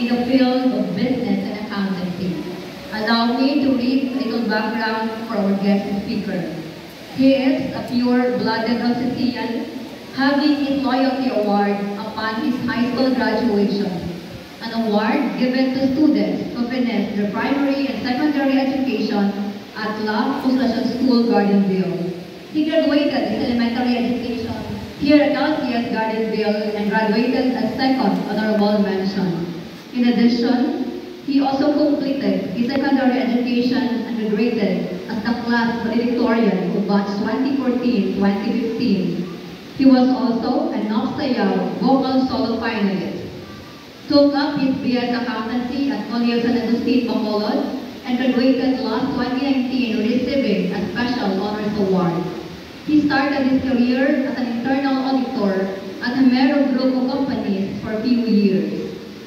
in the field of business and accountancy. Allow me to read a little background for our guest speaker. He is a pure-blooded Alsatian, having his loyalty award upon his high school graduation, an award given to students who finish their primary and secondary education at La Consolacion School, Gardenville. He graduated his elementary education here at LCS Gardenville and graduated as second honorable mention. In addition, he also completed his secondary education and graduated as the class valedictorian of batch 2014-2015. He was also an Sayaw vocal solo finalist. Took up his BS accountancy at Colegio San Agustin, Bacolod, and graduated last 2019, receiving a special honors award. He started his career as an internal auditor at Hamero Group of Companies for a few years.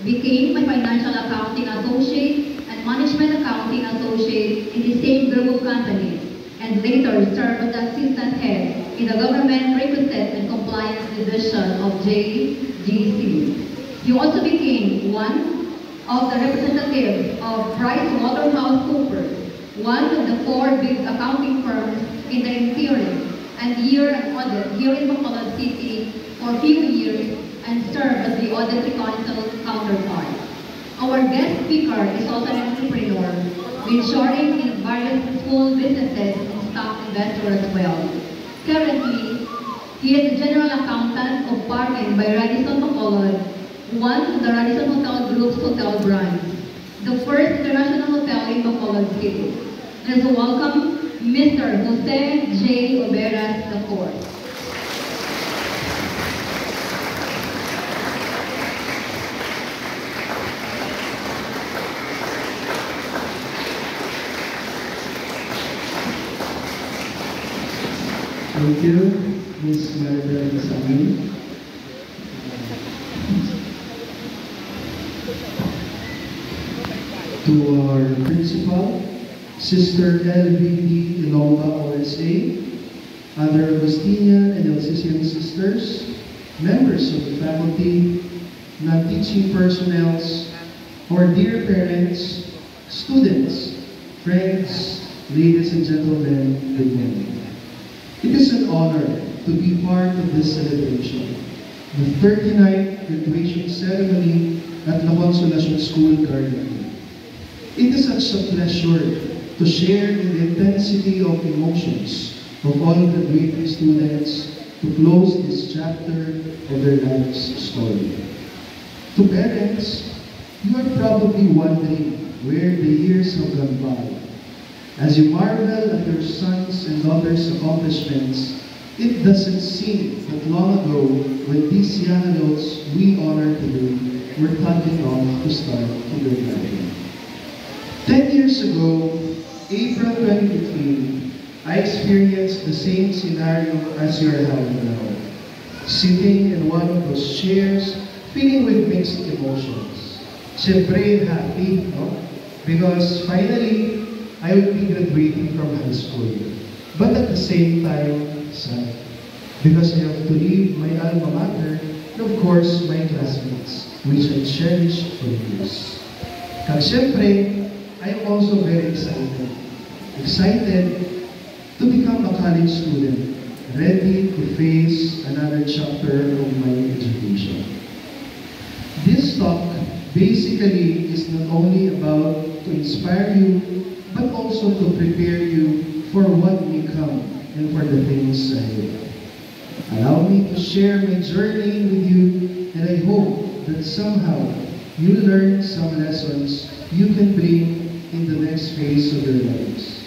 Became a financial accounting associate and management accounting associate in the same group of companies, and later served as the assistant head in the government requisite and compliance division of JGC. He also became one of the representatives of PricewaterhouseCoopers, one of the 4 big accounting firms in the interim and year-end audit here in Bacolod City for a few years, and served as the audit council counterpart. Our guest speaker is also an entrepreneur, venturing in various small businesses and stock investor as well. Currently, he is the general accountant of Parking by Radisson Bacolod, one of the Radisson Hotel Group's hotel brands, the first international hotel in Bacolod City. Let's welcome Mr. Jose J. Oberas IV. Thank you, Ms. Maribel Masami. To our principal, Sister LBD Ilongga OSA, other Agustinian and LCCM sisters, members of the faculty, non-teaching personnel, our dear parents, students, friends, ladies and gentlemen, good morning. It is an honor to be part of this celebration, the 39th graduation ceremony at La Consolacion School, Gardenville. It is such a pleasure to share in the intensity of emotions of all graduating students to close this chapter of their life's story. To parents, you are probably wondering where the years have gone by. As you marvel at your sons and daughters' accomplishments, it doesn't seem that long ago when these young adults we honor today were toddling off to start kindergarten. 10 years ago, April 2015, I experienced the same scenario as you are having now. Sitting in one of those chairs, feeling with mixed emotions. Siyempre, happy, no? Because finally, I will be graduating from high school. But at the same time, sad. Because I have to leave my alma mater and of course, my classmates, which I cherish for years. Kag siyempre, I am also very excited. Excited to become a college student, ready to face another chapter of my education. This talk basically is not only about to inspire you, but also to prepare you for what may come and for the things ahead. Allow me to share my journey with you, and I hope that somehow you learn some lessons you can bring in the next phase of your lives.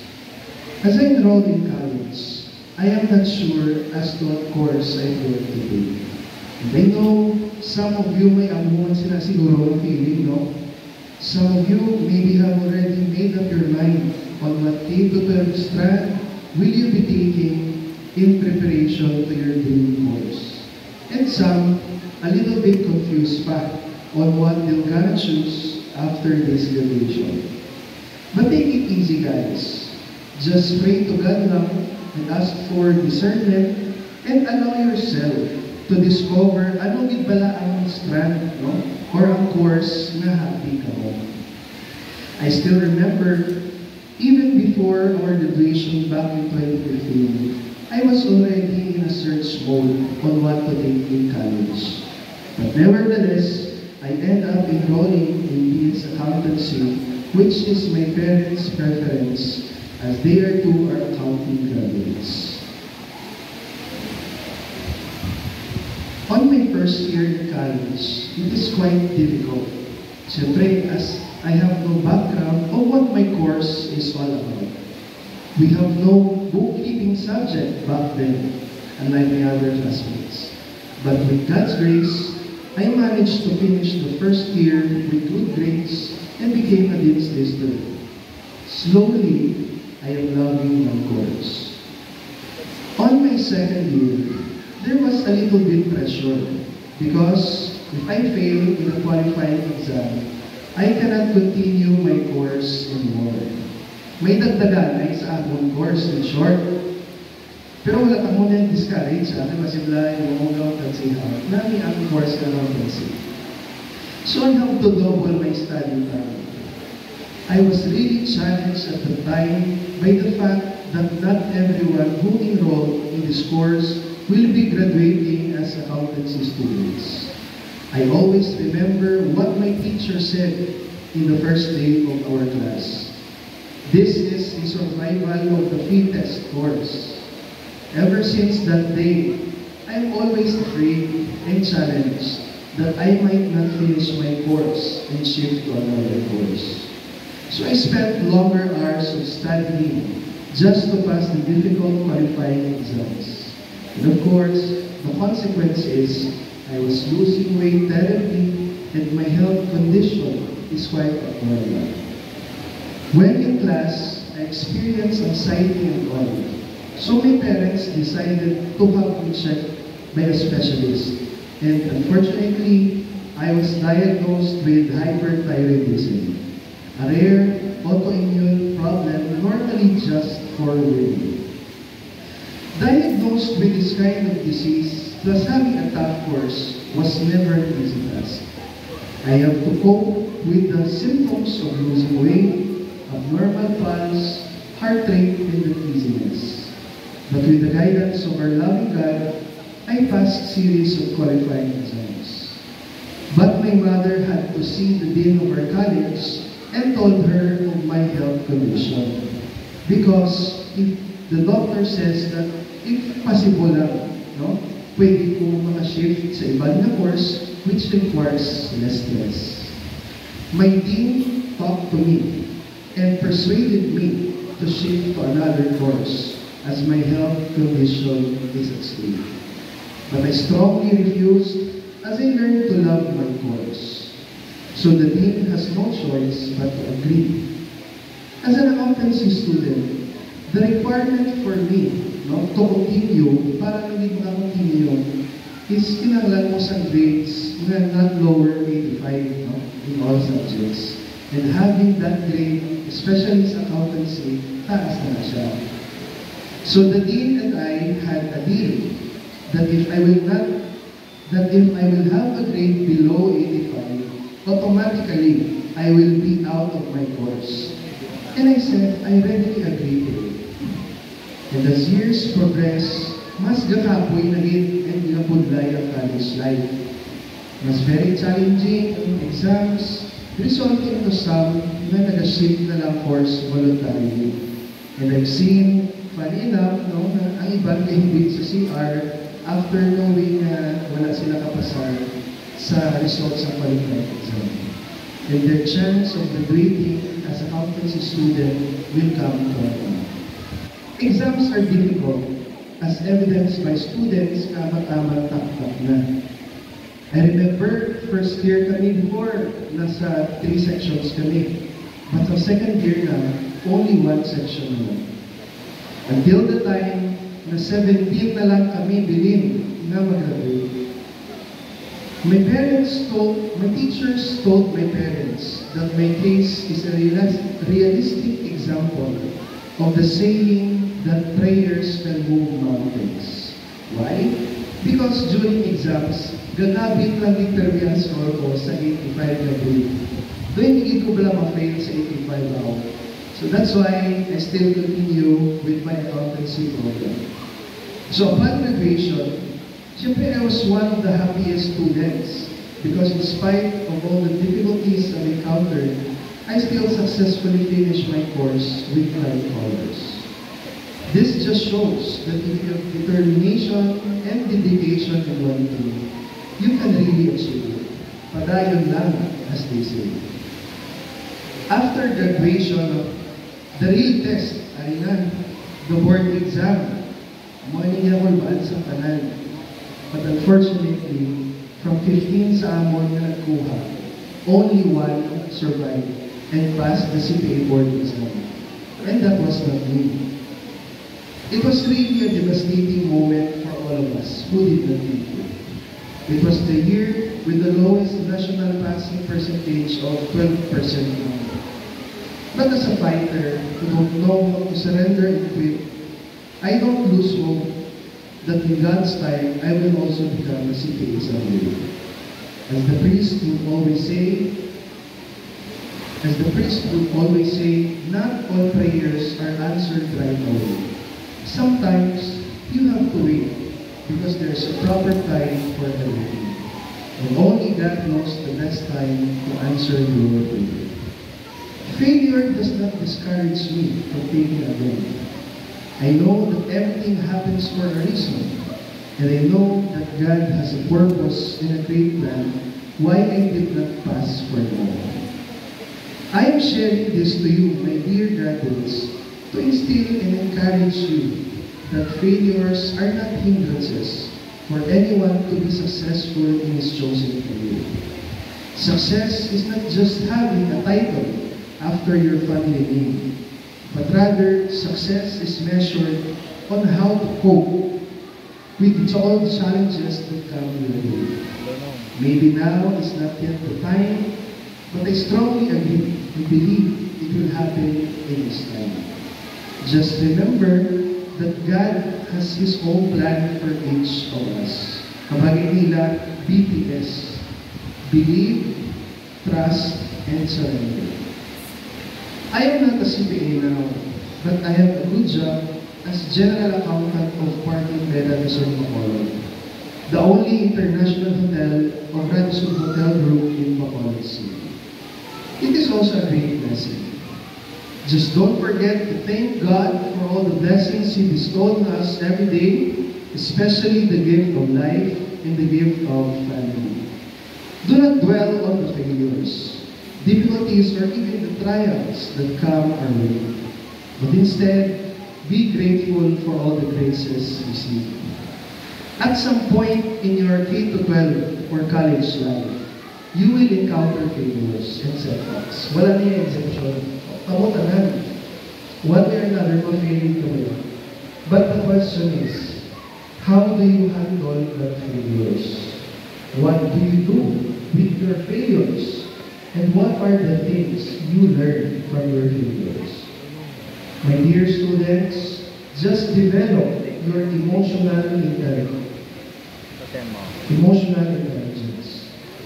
As I enrolled in college, I am not sure as to what course I am going to take. And I know some of you may amuhan sila siguro ng feeling, no? Some of you maybe have already made up your mind on what 8 to 12 strand will you be taking in preparation to your dream course. And some, a little bit confused pa on what they're gonna choose after this graduation. But take it easy, guys. Just pray to God lang and ask for discernment and allow yourself to discover ano gid bala ang strand, no? or ang course na happy ka mo. I still remember, even before our graduation back in 2015, I was already in a search mode on what to take in college. But nevertheless, I end up enrolling in BS Accountancy, which is my parents' preference, as they are too are accounting graduates. On my first year in college, it is quite difficult. Siyempre, as I have no background of what my course is all about. We have no bookkeeping subject back then, unlike my other classmates. But with God's grace, I managed to finish the first year with good grades and became a Dean's Lister. Slowly, I am loving my course. On my second year, there was a little bit pressure because if I fail in the qualifying exam, I cannot continue my course anymore. May dagdagan ay sa akong course in short. Pero wala ka muna yung discourage sa akin masimula yung mga tansihaw na may akong course na accountancy. So I have to double my study time. I was really challenged at the time by the fact that not everyone who enrolled in this course will be graduating as accountancy students. I always remember what my teacher said in the first day of our class. This is a survival of the fittest course. Ever since that day, I'm always afraid and challenged that I might not finish my course and shift to another course. So I spent longer hours of studying just to pass the difficult qualifying exams. And of course, the consequence is I was losing weight terribly and my health condition is quite abnormal. When in class, I experienced anxiety and all. So my parents decided to have me checked by a specialist. And unfortunately, I was diagnosed with hyperthyroidism, a rare autoimmune problem normally just for women. Diagnosed with this kind of disease, plus having a tough course was never an easy task. I have to cope with the symptoms of losing weight, abnormal pulse, heart rate, and dizziness. But with the guidance of our loving God, I passed series of qualifying exams. But my mother had to see the dean of our college and told her of my health condition. Because if the doctor says that if possible lang, no, pwede ko maka-shift sa ibang na course which requires less stress. My dean talked to me and persuaded me to shift to another course as my health condition is at stake. But I strongly refused as I learned to love my course. So the dean has no choice but to agree. As an accountancy student, the requirement for me to continue, para hindi makakontinue, is kinanglan mo sa grades na not lower 85 in all subjects. And having that grade, especially sa accountancy, taas na siya. So the dean and I had a deal that if I will have a grade below 85, automatically I will be out of my course. And I said, I readily agree to it. And as years progress, mas gakapoy na rin and ginapudlay ang college life. Mas very challenging ang exams, resulting to some na nag-shift na lang course voluntarily. And I've seen, funny enough, na ang ibang kahibig sa CR after knowing na wala sila kapasan sa results ng qualifying exam. And their chance of graduating as an accountancy student will come to an end. Exams are difficult, as evidenced by students kama-tama taktak na. I remember, first year kami before, nasa 3 sections kami. But sa second year na, only 1 section na lang. Until the time na 17 na lang kami bilin na mag-graduate. My teachers told my parents that my case is a realistic example of the saying that prayers can move mountains. Why? Because during exams, gagabit lang ni Perviasol ko sa 85 na bulit. Doon hindi ko pala ma-fail sa 85 ako. So that's why I still continue with my accountancy program. So upon graduation, siyempre I was one of the happiest students because in spite of all the difficulties I encountered, I still successfully finished my course with flying colors. This just shows that if you have determination and dedication in one thing, you can really achieve it. Padayon lang, as they say. After graduation, the real test ay na, the board exam. Morning ako baan sa tanan. But unfortunately, from 15 sa amon na nagkuha, only one survived and passed the CPA board exam. And that was not me. It was really a devastating moment for all of us who did not make it. It was the year with the lowest national passing percentage of 12%. But as a fighter who don't know how to surrender and quit, I don't lose hope that in God's time, I will also become a CPA someday. As the priest would always say, not all prayers are answered right away. Sometimes, you have to wait because there's a proper time for everything. And only God knows the best time to answer your prayer. Failure does not discourage me from taking again. I know that everything happens for a reason. And I know that God has a purpose and a great plan why I did not pass for now. I am sharing this to you, my dear graduates, to instill and encourage you that failures are not hindrances for anyone to be successful in his chosen career. Success is not just having a title after your family name, but rather success is measured on how to cope with all the challenges that come your way. Maybe now is not yet the time, but I strongly agree and believe it will happen in His time. Just remember that God has His own plan for each of us. Kabagay nila, BTS. Believe, trust, and surrender. I am not a CPA now, but I have a good job as General Accountant of Parking Meda Resort Bacolod, the only international hotel of Radisson Hotel Group in Bacolod City. It is also a great blessing. Just don't forget to thank God for all the blessings He bestowed on us every day, especially the gift of life and the gift of family. Do not dwell on the failures, difficulties, or even the trials that come our way. But instead, be grateful for all the graces received. At some point in your K-12 or college life, you will encounter failures and setbacks. Wala niya exemption. Kamutanan. One way or another, ma-failing ka mo. But the question is, how do you handle the failures? What do you do with your failures? And what are the things you learn from your failures? My dear students, just develop your emotional intelligence.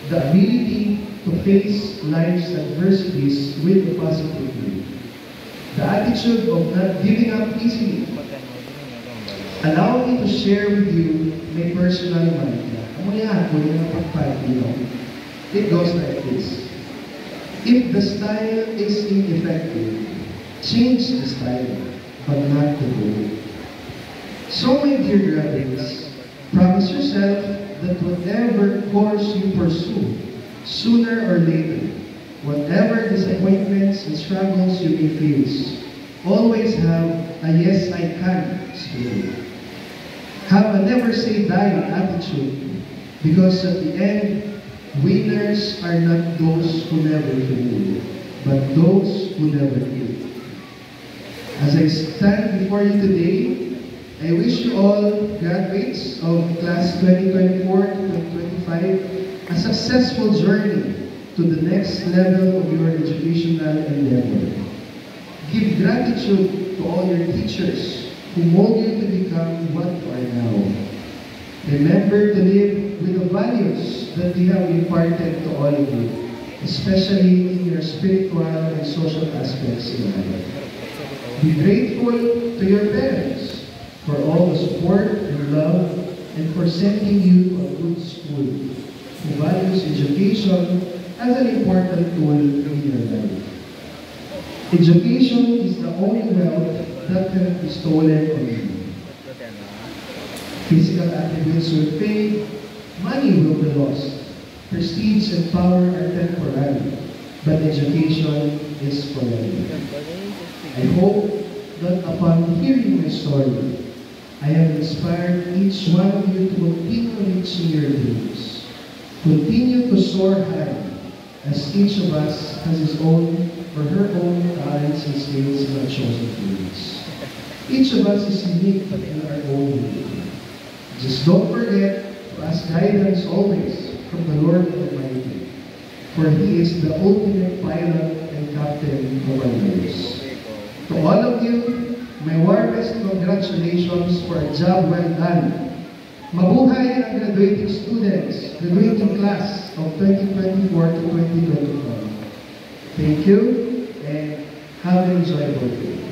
The ability to face life's adversities with a positive view. The attitude of not giving up easily. Allow me to share with you my personal mantra. It goes like this. If the style is ineffective, change the style, but not the goal. So, my dear graduates, promise yourself that whatever course you pursue, sooner or later, whatever disappointments and struggles you may face, always have a yes I can spirit. Have a never say die attitude, because at the end, winners are not those who never fail, but those who never quit. As I stand before you today, I wish you all graduates of class 2024-2025 a successful journey to the next level of your educational endeavor. Give gratitude to all your teachers who mold you to become what you are now. Remember to live with the values that we have imparted to all of you, especially in your spiritual and social aspects in life. Be grateful to your parents for all the support and love and for sending you to a good school who values education as an important tool in your life. Education is the only wealth that can be stolen from you. Physical attributes will fade, money will be lost, prestige and power are temporary, but education is forever. I hope that upon hearing my story, I have inspired each one of you to continue reaching your dreams. Continue to soar high, as each of us has his own or her own talents and skills in our chosen fields. Each of us is unique in our own way. Just don't forget to ask guidance always from the Lord Almighty, for He is the ultimate pilot and captain of our lives. To all of you, my warmest congratulations for a job well done. Mabuhay ang graduating students, graduating class of 2024 to 2025. Thank you and have an enjoyable day.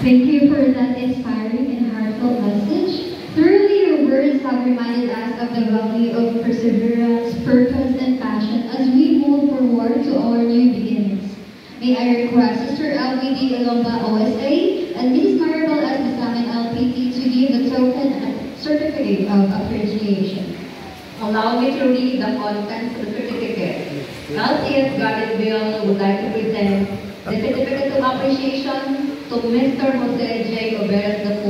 Thank you for that inspiring and heartfelt message. Truly, your words have reminded us of the value of perseverance, purpose, and passion as we move forward to our new beginnings. May I request Sister LBD Ilongga OSA and Mrs. Maribel S. Misamin LPT to give the token and certificate of appreciation. Allow me to read the contents of the certificate. LCS Gardenville would like to present the certificate of appreciation to Mr. Jose J. Oberes IV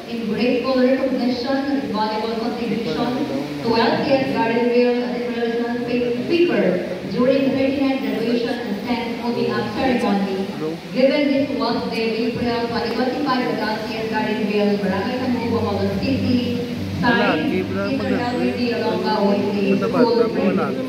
in grateful recognition of his valuable contribution to LCS Gardenville as a relational speaker during the 39th graduation and 10th moving up ceremony. Given this Wednesday, April 2025 at LCS Gardenville, Barangay Tamugo, Bacolod City, signed Mr. LBD Ilongga OSA School President.